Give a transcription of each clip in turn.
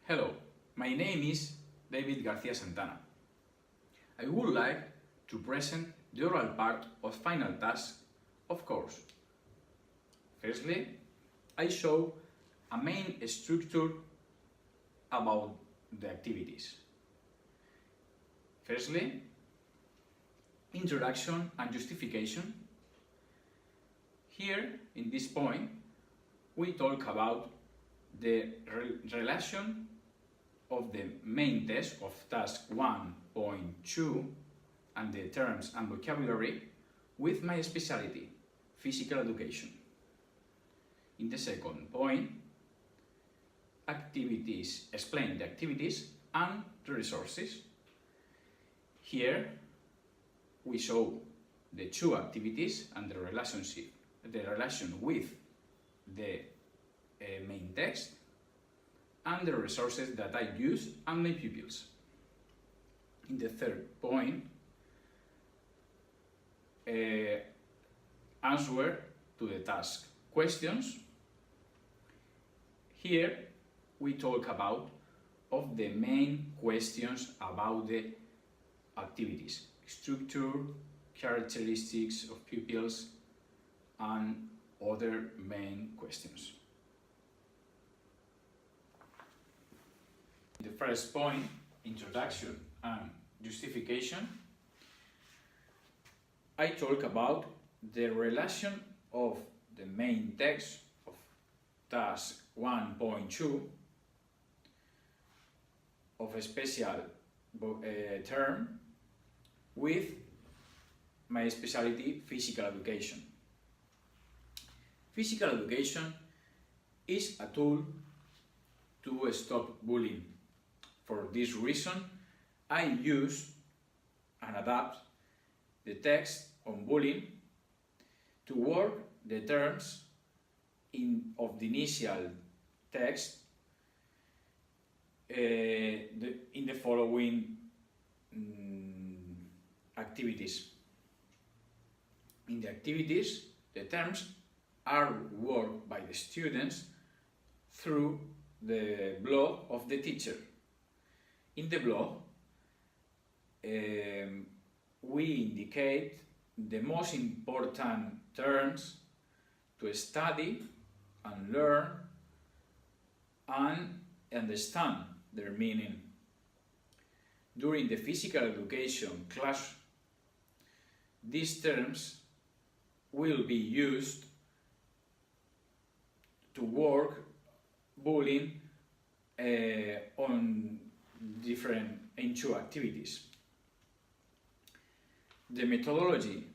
Hello, my name is David García Santana. I would like to present the oral part of final task of course. Firstly, I show a main structure about the activities. Firstly, introduction and justification. Here, in this point, we talk about the relation of the main test of task 1.2 and the terms and vocabulary with my specialty, physical education. In the second point, activities, explain the activities and the resources. Here we show the two activities and the relation with the main text and the resources that I use and my pupils. In the third point, answer to the task questions. Here we talk about of the main questions about the activities, structure, characteristics of pupils, and other main questions. The first point, introduction and justification, I talk about the relation of the main text of task 1.2 of a special term with my specialty, physical education. Physical education is a tool to stop bullying. For this reason, I use and adapt the text on bullying to work the terms of the initial text in the following activities. In the activities, the terms are worked by the students through the blog of the teacher. In the blog, we indicate the most important terms to study and learn and understand their meaning. During the physical education class, these terms will be used to work bullying on different into activities. The methodology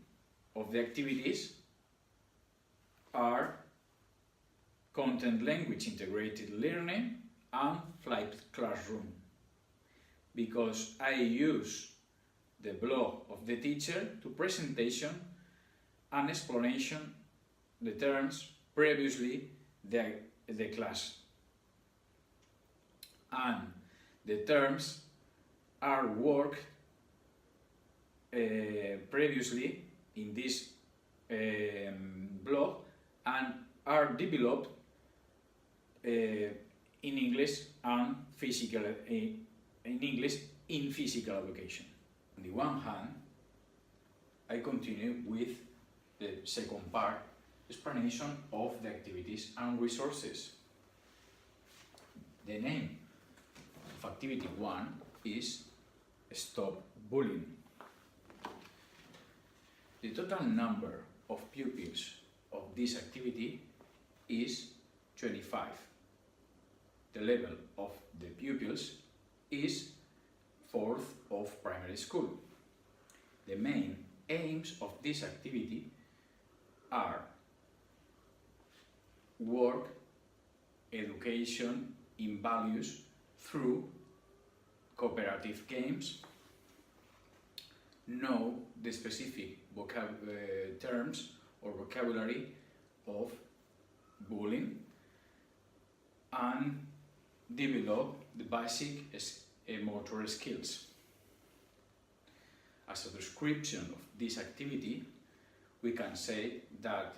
of the activities are content language integrated learning and flipped classroom, because I use the blog of the teacher to presentation and explanation the terms previously the class, and the terms are worked previously in this blog and are developed in English and in physical education. On the one hand, I continue with the second part, explanation of the activities and resources. The name of activity 1 is Stop Bullying. The total number of pupils of this activity is 25. The level of the pupils is 4th of primary school. The main aims of this activity are work, education in values through cooperative games, know the specific terms or vocabulary of bullying, and develop the basic motor skills. As a description of this activity, we can say that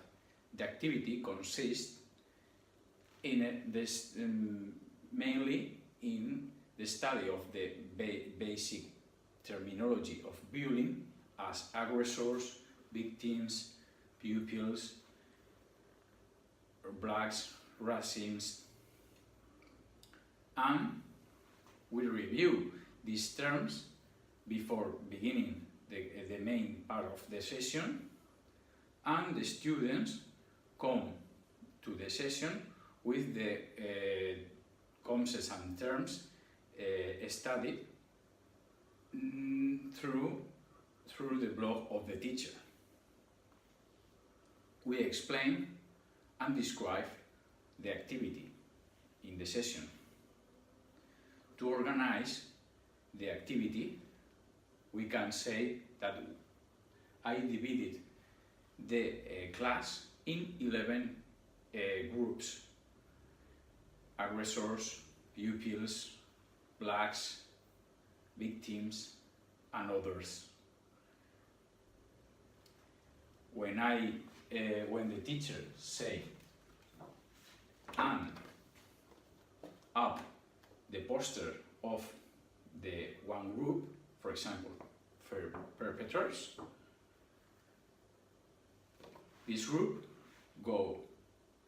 the activity consists mainly in the study of the basic terminology of bullying as aggressors, victims, pupils, blacks, racists, and we review these terms before beginning the main part of the session, and the students come to the session with the concepts and terms studied through the blog of the teacher. We explain and describe the activity in the session. To organize the activity, we can say that I divided the class in 11 groups: aggressors, pupils, blacks, victims, and others. When the teacher say and up the poster of the one group, for example, for perpetrators, this group go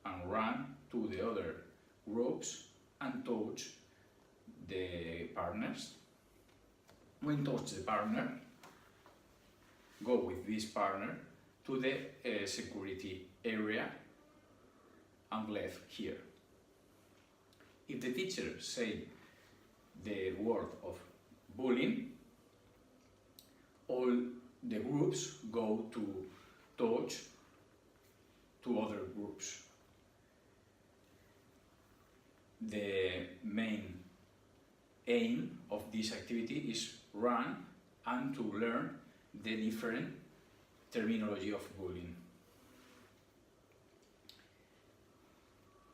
and run to the other groups and touch the partners. When touch the partner, go with this partner to the security area and left here. If the teacher say the word of bullying, all the groups go to touch to other groups. The main aim of this activity is run and to learn the different terminology of bullying.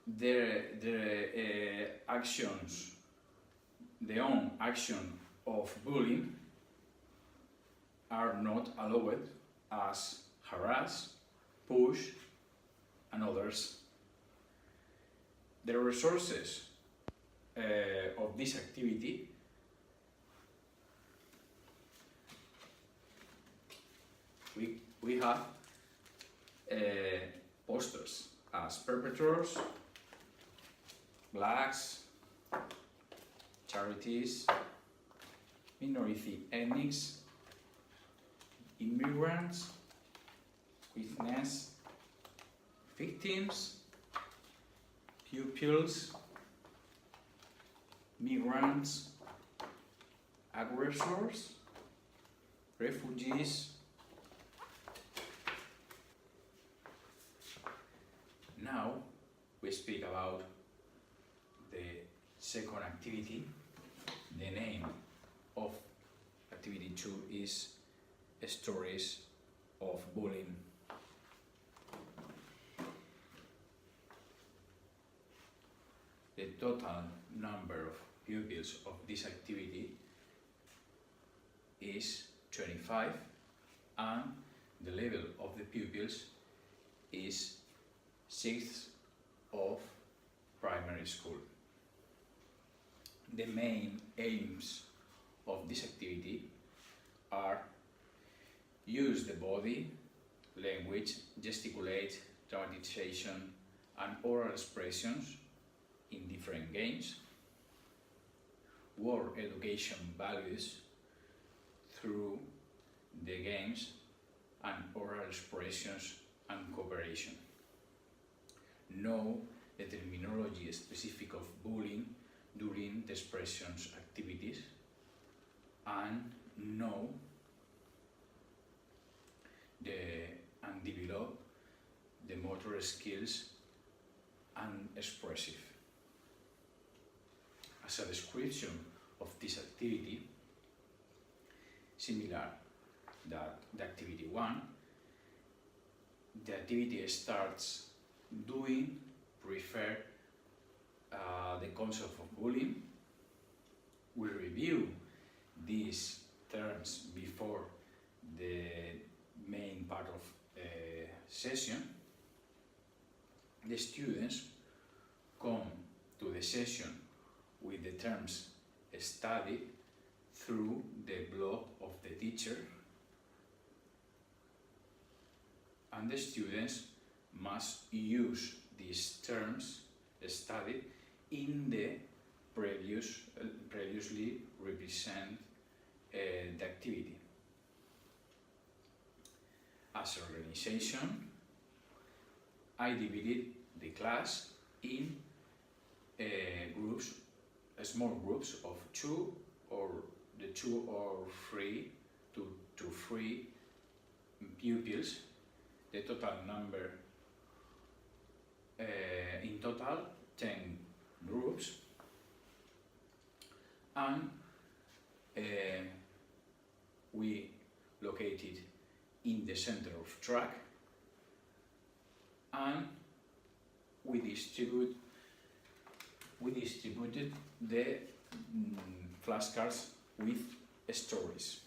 The actions, the own action of bullying are not allowed as harass, push, and others. The resources of this activity we have posters as perpetrators, blacks, charities, minority ethnics, immigrants, witness, victims, pupils, migrants, aggressors, refugees. Now we speak about the second activity. The name of activity 2 is Stories of Bullying. The total number of pupils of this activity is 25, and the level of the pupils is 6th of primary school. The main aims of this activity are use the body, language, gesticulate, dramatization, and oral expressions in different games, world education values through the games and oral expressions and cooperation. Know the terminology specific of bullying during the expressions activities, and know and develop the motor skills and expressive. As a description of this activity, similar that the activity 1, the activity starts doing, refer the concept of bullying. We review these terms before the main part of session. The students come to the session with the terms studied through the blog of the teacher, and the students must use these terms studied in the previously represent the activity. As an organization, I divided the class in groups, small groups of two or three to three pupils. The total number, in total, 10 groups, and we located in the center of track, and we distributed the flashcards with stories,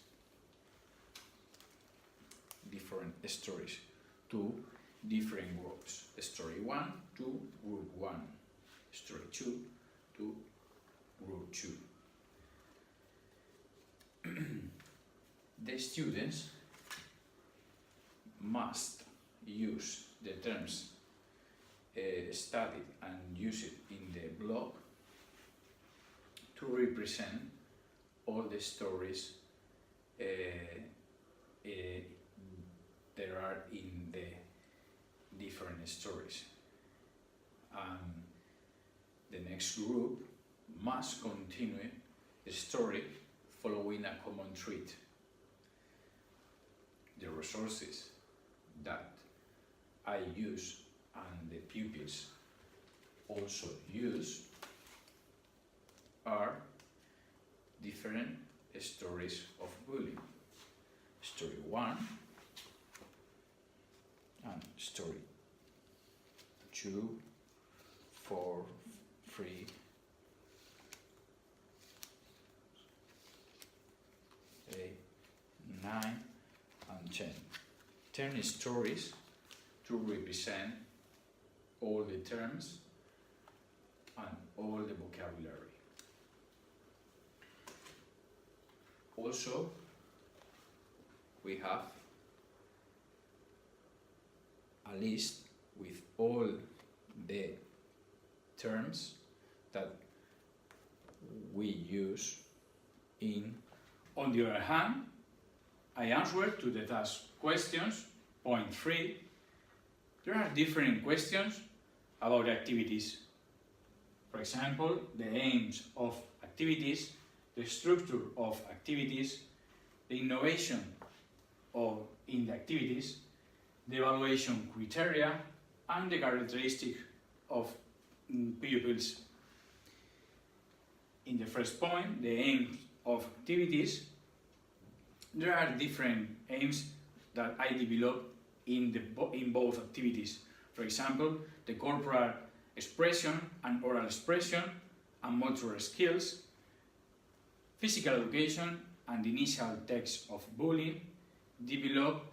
different stories, to different groups. Story 1 to group 1, story 2 to group 2. The students must use the terms studied and use it in the blog to represent all the stories there are in the different stories. And the next group must continue the story following a common thread. The resources that I use and the pupils also use are different stories of bullying. Story 1 and story 2, 4, 3, 8, 9, and 10. 10 stories to represent all the terms and all the vocabulary. Also, we have a list with all the terms that we use in. On the other hand, I answered to the task questions, point 3. There are different questions about activities. For example, the aims of activities, the structure of activities, the innovation in the activities, the evaluation criteria, and the characteristics of pupils. In the first point, the aims of activities, there are different aims that I developed in both activities. For example, the corporal expression and oral expression and motor skills, physical education and initial text of bullying, develop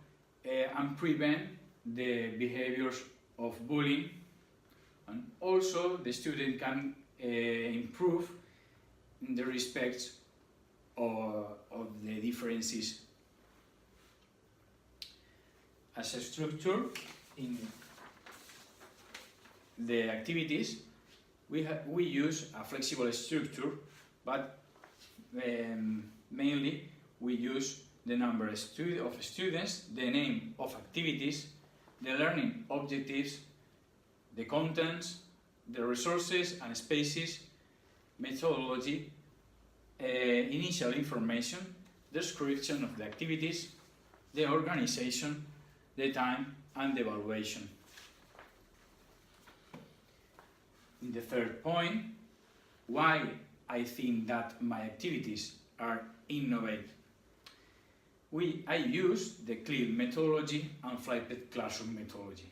and prevent the behaviors of bullying, and also the student can improve in the respect of the differences. As a structure in the activities, we use a flexible structure, but mainly we use the number of students, the name of activities, the learning objectives, the contents, the resources and spaces, methodology, initial information, description of the activities, the organization, the time, and the evaluation. In the third point, why I think that my activities are innovative. I use the CLEAR methodology and flipped classroom methodology.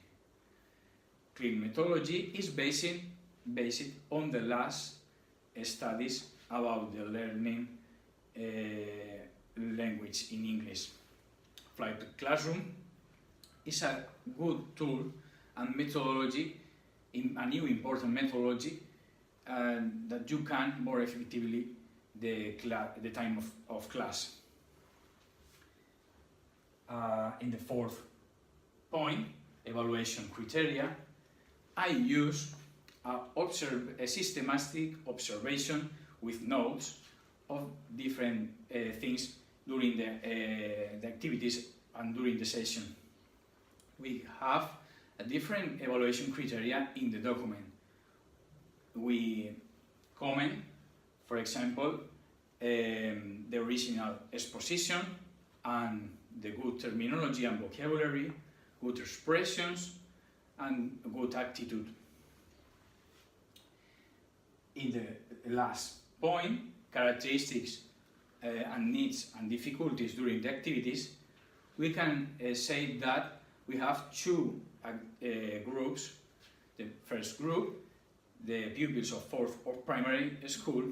CLEAR methodology is based on the last studies about the learning language in English. Flipped classroom is a good tool and methodology, a new important methodology and that you can more effectively the time of class. In the fourth point, evaluation criteria, I use a systematic observation with notes of different things during the activities and during the session. We have a different evaluation criteria in the document. We comment, for example, the original exposition and the good terminology and vocabulary, good expressions, and good attitude. In the last point, characteristics and needs and difficulties during the activities, we can say that we have two groups. The first group, the pupils of fourth or primary school,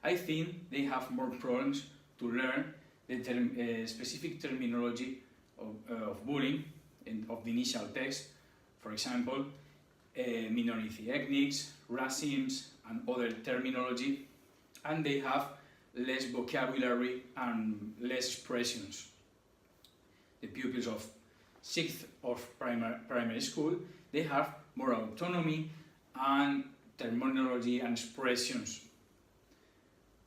I think they have more problems to learn the specific terminology of bullying and of the initial text, for example, minority ethnics, racism, and other terminology, and they have less vocabulary and less expressions. The pupils of sixth of primary school, they have more autonomy and terminology and expressions,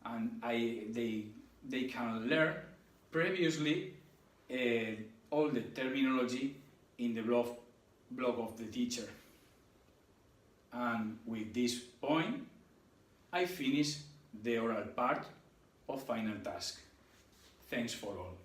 and they can learn previously all the terminology in the blog of the teacher. And with this point, I finish the oral part of final task. Thanks for all.